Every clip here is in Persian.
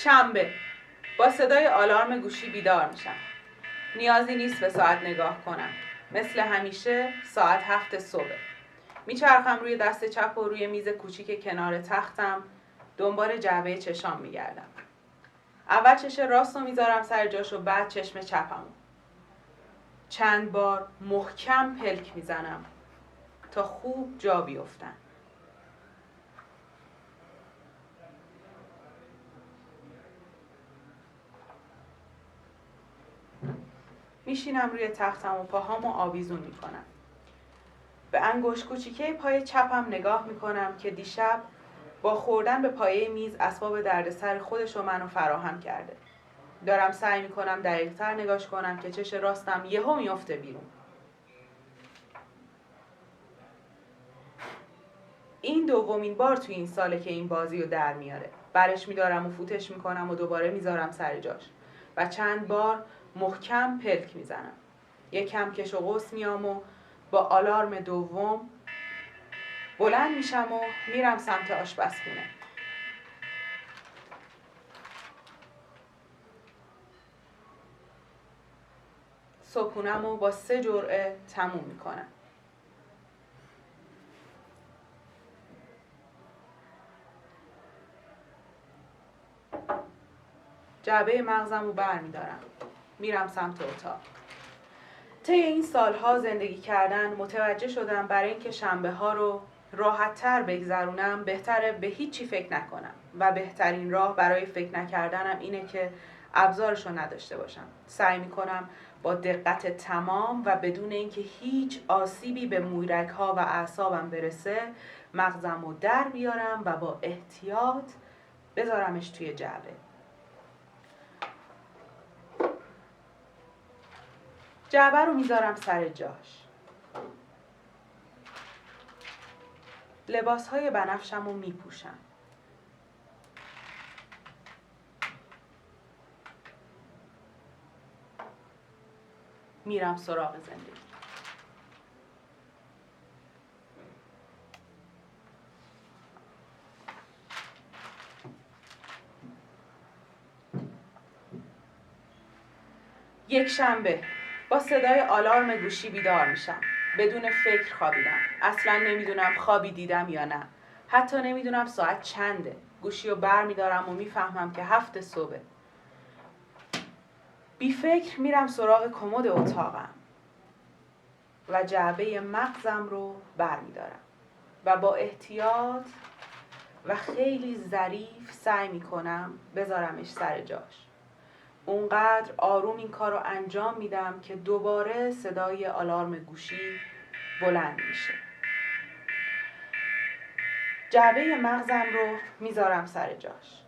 شنبه. با صدای آلارم گوشی بیدار میشم. نیازی نیست به ساعت نگاه کنم. مثل همیشه ساعت 7 صبح. میچرخم روی دست چپ و روی میز کوچیک کنار تختم دنبال جعبه چشام میگردم. اول چش راست رو میذارم سر جاش و بعد چشم چپم. چند بار محکم پلک میزنم تا خوب جا بیفتن. میشینم روی تختم و پاهامو آویزون میکنم. به انگشت کوچیکه پای چپم نگاه میکنم که دیشب با خوردن به پایه میز اسباب دردسر خودش و منو فراهم کرده. دارم سعی میکنم دقیق‌تر نگاش کنم که چش راستم یهو میفته بیرون. این دومین بار تو این ساله که این بازی رو در میاره. برش میدارم و فوتش میکنم و دوباره میذارم سر جاش و چند بار محکم پلک میزنم. یکم کش و قوس میام و با آلارم دوم بلند میشم و میرم سمت آشپزخونه. صبحونم رو با 3 جرعه تموم میکنم. جعبه مغزم رو بر میدارم. میرم سمت اتاق. طی این سالها زندگی کردن متوجه شدم برای اینکه شنبه ها رو راحت‌تر بگذرونم بهتره به هیچی فکر نکنم و بهترین راه برای فکر نکردنم اینه که ابزارش رو نداشته باشم. سعی میکنم با دقت تمام و بدون اینکه هیچ آسیبی به مویرگ‌ها و اعصابم برسه مغزم رو در بیارم و با احتیاط بذارمش توی جعبه. جعبه رو میذارم سر جاش. لباسهای بنفشم رو میپوشم. میرم سراغ زندگی. یک شنبه. با صدای آلارم گوشی بیدار میشم. بدون فکر خوابیدم. اصلا نمیدونم خوابی دیدم یا نه. حتی نمیدونم ساعت چنده. گوشی رو بر میدارم و میفهمم که 7 صبح. بی فکر میرم سراغ کمد اتاقم و جعبه مغزم رو بر میدارم و با احتیاط و خیلی ظریف سعی میکنم بذارمش سر جاش. اونقدر آروم این کار رو انجام میدم که دوباره صدای آلارم گوشی بلند میشه. جعبه مغزم رو میذارم سر جاش.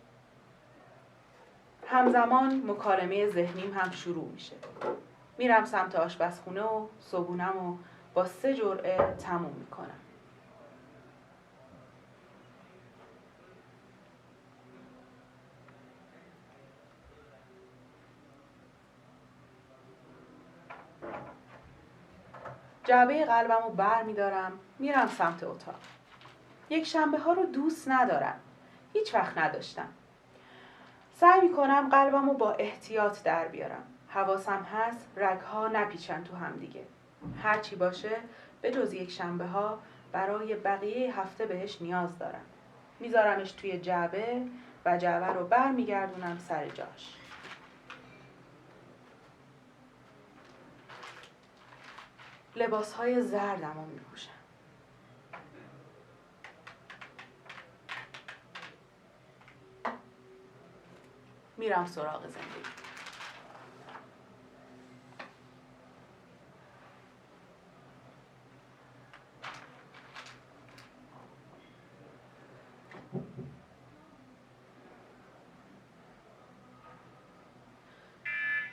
همزمان مکالمه ذهنیم هم شروع میشه. میرم سمت آشپزخونه و صبحونم رو با 3 جرعه تموم میکنم. جعبه قلبم رو بر میدارم. میرم سمت اتاق. یک شنبه ها رو دوست ندارم. هیچ وقت نداشتم. سعی میکنم قلبم رو با احتیاط در بیارم. حواسم هست رگها نپیچن تو هم دیگه. هرچی باشه به جز یک شنبه ها برای بقیه هفته بهش نیاز دارم. میذارمش توی جعبه و جعبه رو بر میگردونم سر جاش. لباسهای زردم رو میپوشم. میرم سراغ زندگی.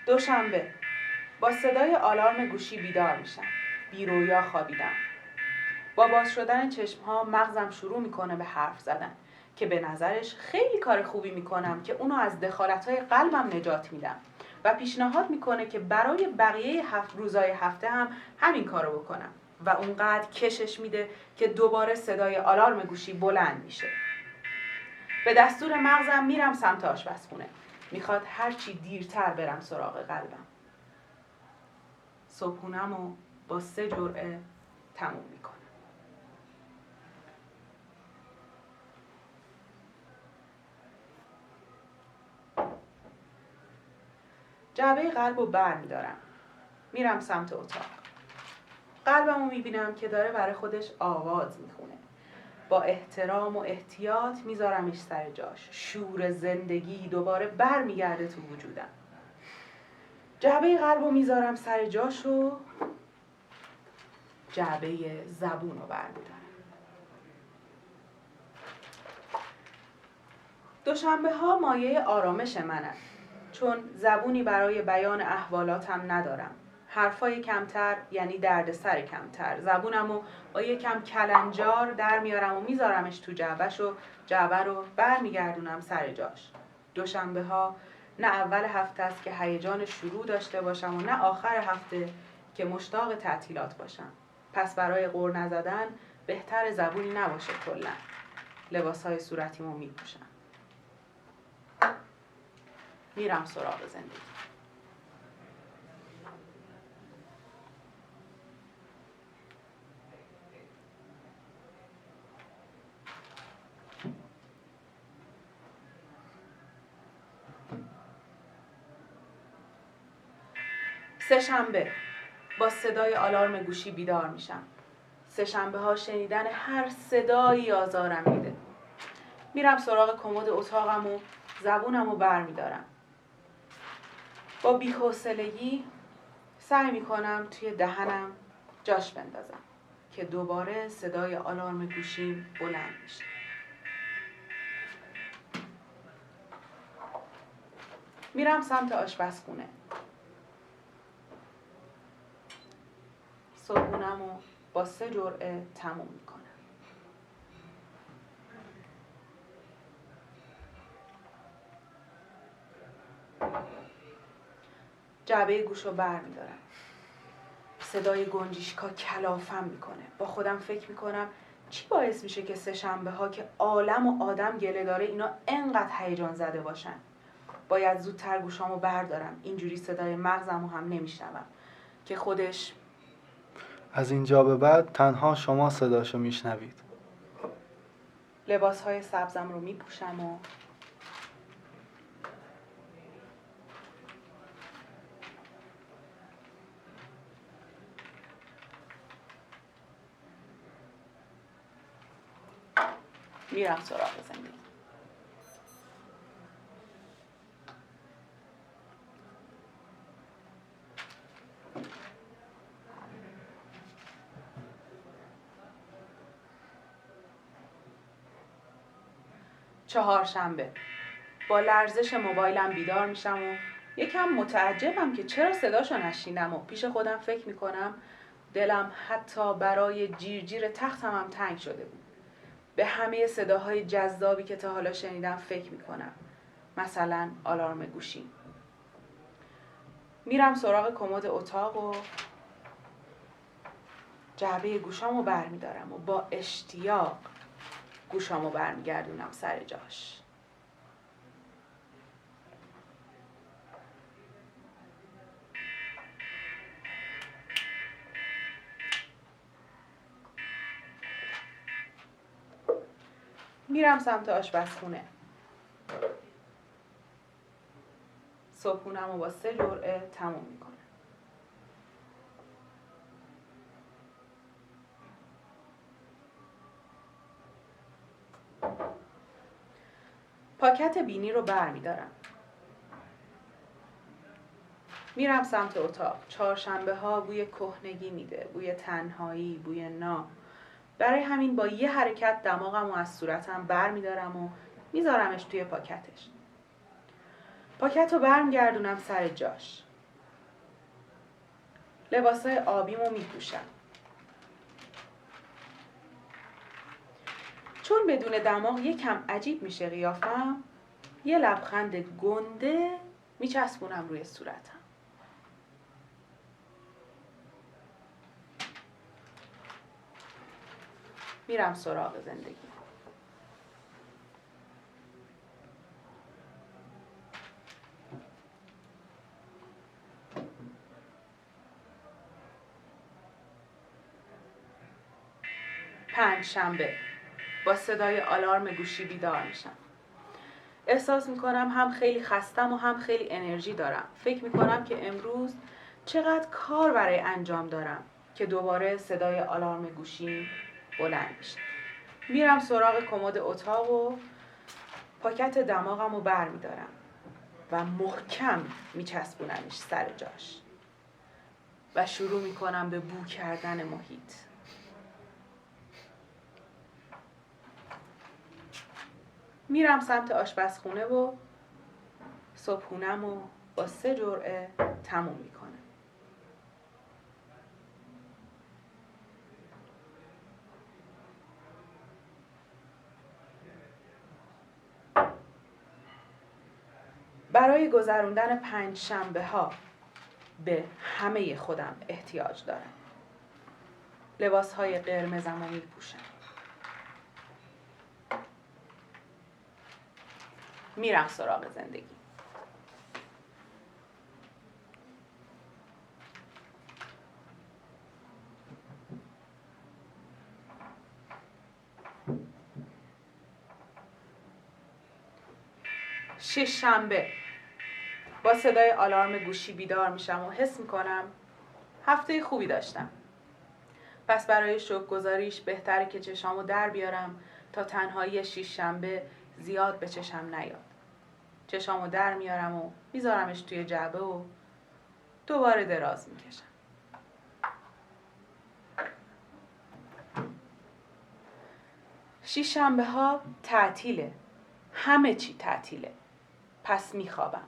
دوشنبه. با صدای آلارم گوشی بیدار میشم. بیرویا خوابیدم. با باز شدن چشمها مغزم شروع میکنه به حرف زدن که به نظرش خیلی کار خوبی میکنم که اونو از دخالتهای قلبم نجات میدم و پیشنهاد میکنه که برای بقیه روزای هفته هم همین کارو بکنم و اونقدر کشش میده که دوباره صدای آلارم گوشی بلند میشه. به دستور مغزم میرم سمت آشپزخونه. میخواد هرچی دیرتر برم سراغ قلبم. صبحونه‌مو با 3 جرعه تموم میکنم. جعبه قلب رو بر میدارم. میرم سمت اتاق. قلبم رو میبینم که داره برای خودش آواز میخونه. با احترام و احتیاط میذارمش سر جاش. شور زندگی دوباره بر میگرده تو وجودم. جعبه قلب رو میذارم سر جاش و جعبه زبون رو بر میدارم. دوشنبه ها مایه آرامش منن، چون زبونی برای بیان احوالاتم ندارم. حرفای کمتر یعنی دردسر کمتر. زبونمو با یکم کلنجار در میارم و میذارمش تو جعبه‌ش و جعبه رو برمیگردونم سر جاش. دوشنبه ها نه اول هفته است که هیجان شروع داشته باشم و نه آخر هفته که مشتاق تعطیلات باشم. پس برای غر نزدن بهتر زبونی نباشه کلا. لباسهای صورتیمو میپوشم. میرم سراغ زندگی. سه‌شنبه با صدای آلارم گوشی بیدار میشم. سه‌شنبه ها شنیدن هر صدایی آزارم میده. میرم سراغ کمد اتاقم و زبونم رو بر میدارم. با بی‌حوصلگی سعی میکنم توی دهنم جاش بندازم که دوباره صدای آلارم گوشیم بلند میشه. میرم سمت آشپزخونه. صبحونه‌مو با 3 جرعه تموم میکنم. جعبه گوشو بر میدارم. صدای گنجیشکا کلافم میکنه. با خودم فکر میکنم چی باعث میشه که سه‌شنبه ها که عالم و آدم گله داره اینا انقدر هیجان زده باشن. باید زودتر گوشامو بردارم. اینجوری صدای مغزمو هم نمیشنوم که خودش از اینجا به بعد تنها شما صداشو میشنوید. لباسهای سبزم رو میپوشم و میرم سراغ زندگی. چهارشنبه با لرزش موبایلم بیدار میشم و یکم متعجبم که چرا صداشو نشنیدم و پیش خودم فکر میکنم دلم حتی برای جیرجیر تختم هم تنگ شده بود. به همه صداهای جذابی که تا حالا شنیدم فکر میکنم. مثلا آلارم گوشی. میرم سراغ کمد اتاق و جعبه گوشامو برمیدارم و با اشتیاق گوشامو برمیگردونم سر جاش. میرم سمت آشپزخونه. صبحونه‌مو با 3 جرعه تموم میکنم. پاکت بینی رو برمیدارم. میرم سمت اتاق. چهارشنبه ها بوی کهنگی میده، بوی تنهایی، بوی ناب. برای همین با یه حرکت دماغم رو از صورتم برمیدارم و میذارمش توی پاکتش. پاکت رو برمیگردونم سر جاش. لباسای آبیمو میپوشم. چون بدون دماغ یکم عجیب میشه قیافم، یه لبخند گنده میچسبونم روی صورتم. میرم سراغ زندگی. پنجشنبه با صدای آلارم گوشی بیدار میشم. احساس میکنم هم خیلی خستم و هم خیلی انرژی دارم. فکر میکنم که امروز چقدر کار برای انجام دارم که دوباره صدای آلارم گوشی بلند میشه. میرم سراغ کمد اتاق و پاکت دماغم رو بر میدارم و محکم میچسبونمش سر جاش و شروع میکنم به بو کردن محیط. میرم سمت آشپزخونه و صبحونم رو با 3 جرعه تموم میکنم. برای گذروندن 5 شنبه ها به همه خودم احتیاج دارم. لباس های قرمزم رو میپوشم. میرم سراغ زندگی. شش شنبه با صدای آلارم گوشی بیدار میشم و حس میکنم هفته خوبی داشتم. پس برای شکرگزاریش بهتره که چشامو در بیارم تا تنهایی 6 شنبه زیاد به چشم نیاد. چشامو در میارم و میذارمش توی جعبه و دوباره دراز میکشم. شش شنبه ها تعطیله. همه چی تعطیله. پس میخوابم.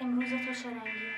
امروز تو چه رنگیه؟